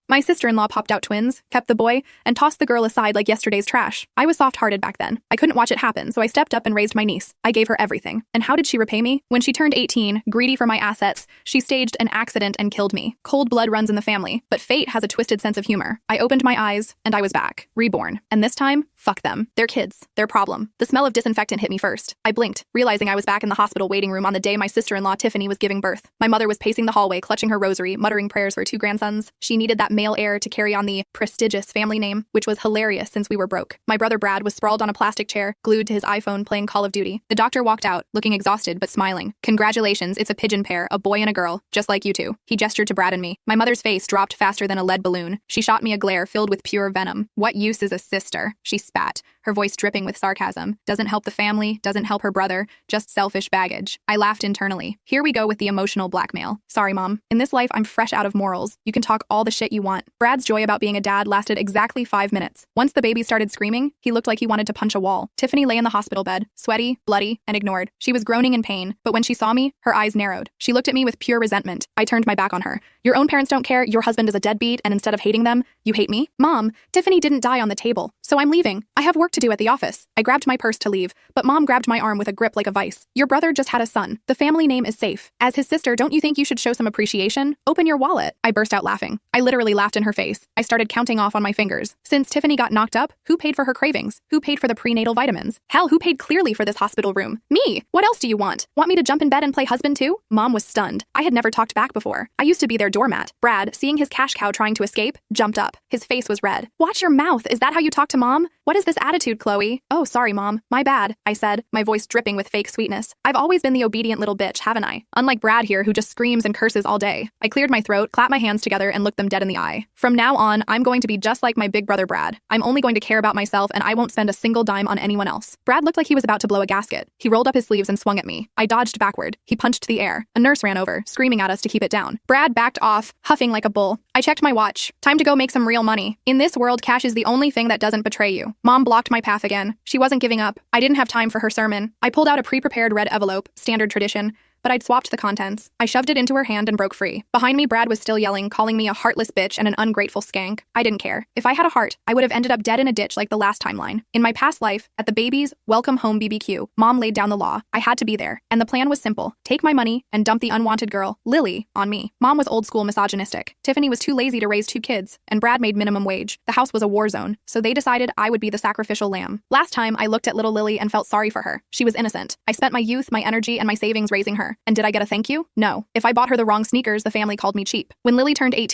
My sister-in-law popped out twins, kept the boy, and tossed the girl aside like yesterday's trash. I was soft-hearted back then. I couldn't watch it happen, so I stepped up and raised my niece. I gave her everything. And how did she repay me? When she turned 18, greedy for my assets, she staged an accident and killed me. Cold blood runs in the family, but fate has a twisted sense of humor. I opened my eyes, and I was back, reborn. And this time, fuck them. They're kids. Their problem. The smell of disinfectant hit me first. I blinked, realizing I was back in the hospital waiting room on the day my sister-in-law Tiffany was giving birth. My mother was pacing the hallway, clutching her rosary, muttering prayers for 2 grandsons. She needed that male heir to carry on the prestigious family name, which was hilarious since we were broke. My brother Brad was sprawled on a plastic chair, glued to his iPhone playing Call of Duty. The doctor walked out, looking exhausted but smiling. Congratulations, it's a pigeon pair, a boy and a girl, just like you two. He gestured to Brad and me. My mother's face dropped faster than a lead balloon. She shot me a glare filled with pure venom. What use is a sister? She spat, her voice dripping with sarcasm. Doesn't help the family, doesn't help her brother, just selfish baggage. I laughed internally. Here we go with the emotional blackmail. Sorry, Mom. In this life, I'm fresh out of morals. You can talk all the shit you want. Brad's joy about being a dad lasted exactly 5 minutes. Once the baby started screaming, he looked like he wanted to punch a wall. Tiffany lay in the hospital bed, sweaty, bloody, and ignored. She was groaning in pain, but when she saw me, her eyes narrowed. She looked at me with pure resentment. I turned my back on her. Your own parents don't care, your husband is a deadbeat, and instead of hating them, you hate me? Mom, Tiffany didn't die on the table, so I'm leaving. I have work to do at the office. I grabbed my purse to leave, but Mom grabbed my arm with a grip like a vice. Your brother just had a son. The family name is safe. As his sister, don't you think you should show some appreciation? Open your wallet. I burst out laughing. I literally laughed in her face. I started counting off on my fingers. Since Tiffany got knocked up, who paid for her cravings? Who paid for the prenatal vitamins? Hell, who paid clearly for this hospital room? Me! What else do you want? Want me to jump in bed and play husband too? Mom was stunned. I had never talked back before. I used to be their doormat. Brad, seeing his cash cow trying to escape, jumped up. His face was red. Watch your mouth. Is that how you talk to Mom? What is this attitude, Chloe? Oh, sorry, Mom. My bad, I said, my voice dripping with fake sweetness. I've always been the obedient little bitch, haven't I? Unlike Brad here, who just screams and curses all day. I cleared my throat, clapped my hands together, and looked them dead in the eye. From now on, I'm going to be just like my big brother Brad. I'm only going to care about myself, and I won't spend a single dime on anyone else. Brad looked like he was about to blow a gasket. He rolled up his sleeves and swung at me. I dodged backward. He punched the air. A nurse ran over, screaming at us to keep it down. Brad backed off, huffing like a bull. I checked my watch. Time to go make some real money. In this world, cash is the only thing that doesn't betray you. Mom blocked my path again. She wasn't giving up. I didn't have time for her sermon. I pulled out a pre-prepared red envelope, standard tradition, but I'd swapped the contents. I shoved it into her hand and broke free. Behind me, Brad was still yelling, calling me a heartless bitch and an ungrateful skank. I didn't care. If I had a heart, I would have ended up dead in a ditch like the last timeline. In my past life, at the baby's welcome home BBQ, Mom laid down the law. I had to be there. And the plan was simple. Take my money and dump the unwanted girl, Lily, on me. Mom was old school misogynistic. Tiffany was too lazy to raise 2 kids, and Brad made minimum wage. The house was a war zone, so they decided I would be the sacrificial lamb. Last time, I looked at little Lily and felt sorry for her. She was innocent. I spent my youth, my energy, and my savings raising her. And did I get a thank you? No. If I bought her the wrong sneakers, the family called me cheap. When Lily turned 18,